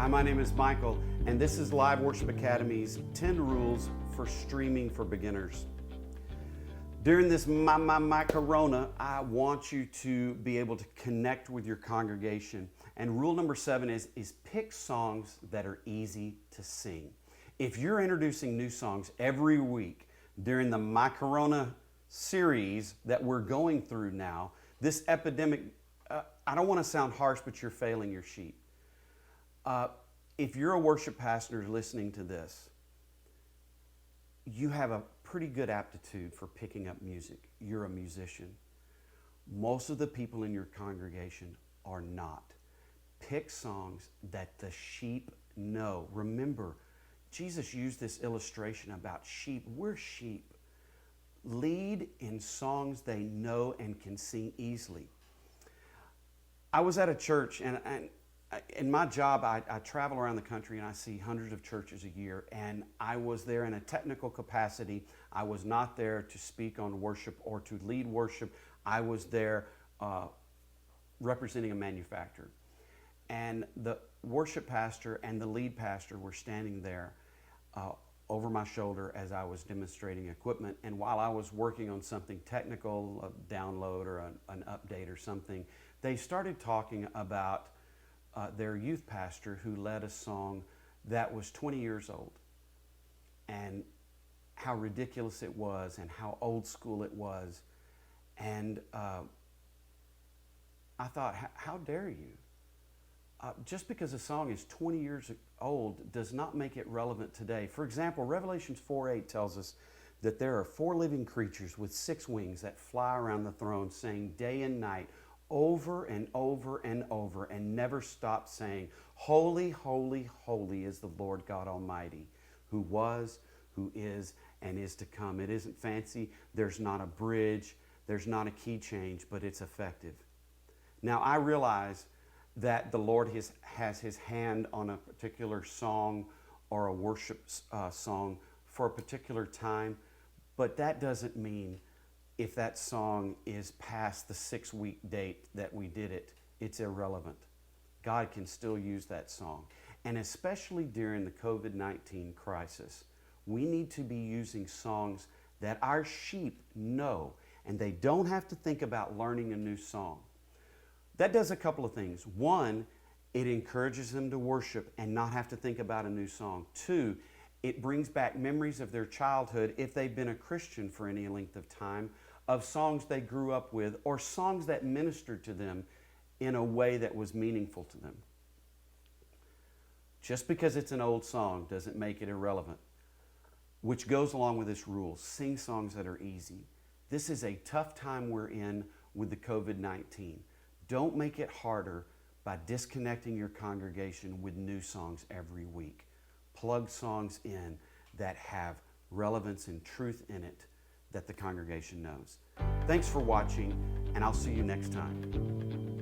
Hi, my name is Michael, and this is Live Worship Academy's 10 Rules for Streaming for Beginners. During this my Corona, I want you to be able to connect with your congregation. And rule number 7 is pick songs that are easy to sing. If you're introducing new songs every week during the My Corona series that we're going through now, this epidemic, I don't want to sound harsh, but you're failing your sheep. If you're a worship pastor listening to this, you have a pretty good aptitude for picking up music. You're a musician. Most of the people in your congregation are not. Pick songs that the sheep know. Remember, Jesus used this illustration about sheep. We're sheep. Lead in songs they know and can sing easily. I was at a church, and in my job, I travel around the country and I see hundreds of churches a year, and I was there in a technical capacity. I was not there to speak on worship or to lead worship. I was there representing a manufacturer. And the worship pastor and the lead pastor were standing there over my shoulder as I was demonstrating equipment. And while I was working on something technical, a download or an update or something, they started talking about their youth pastor who led a song that was 20 years old, and how ridiculous it was and how old school it was. And I thought, how dare you? Just because a song is 20 years old does not make it relevant today. For example, Revelations 4:8 tells us that there are 4 living creatures with 6 wings that fly around the throne, saying day and night, over and over and over, and never stop saying, holy, holy, holy is the Lord God Almighty, who was, who is, and is to come. It isn't fancy. There's not a bridge. There's not a key change, but it's effective. Now, I realize that the Lord has His hand on a particular song or a worship song for a particular time, but that doesn't mean if that song is past the 6-week date that we did it, it's irrelevant. God can still use that song. And especially during the COVID-19 crisis, we need to be using songs that our sheep know, and they don't have to think about learning a new song. That does a couple of things. 1, it encourages them to worship and not have to think about a new song. 2, it brings back memories of their childhood, if they've been a Christian for any length of time, of songs they grew up with or songs that ministered to them in a way that was meaningful to them. Just because it's an old song doesn't make it irrelevant, which goes along with this rule: sing songs that are easy. This is a tough time we're in with the COVID-19. Don't make it harder by disconnecting your congregation with new songs every week. Plug songs in that have relevance and truth in it that the congregation knows. Thanks for watching, and I'll see you next time.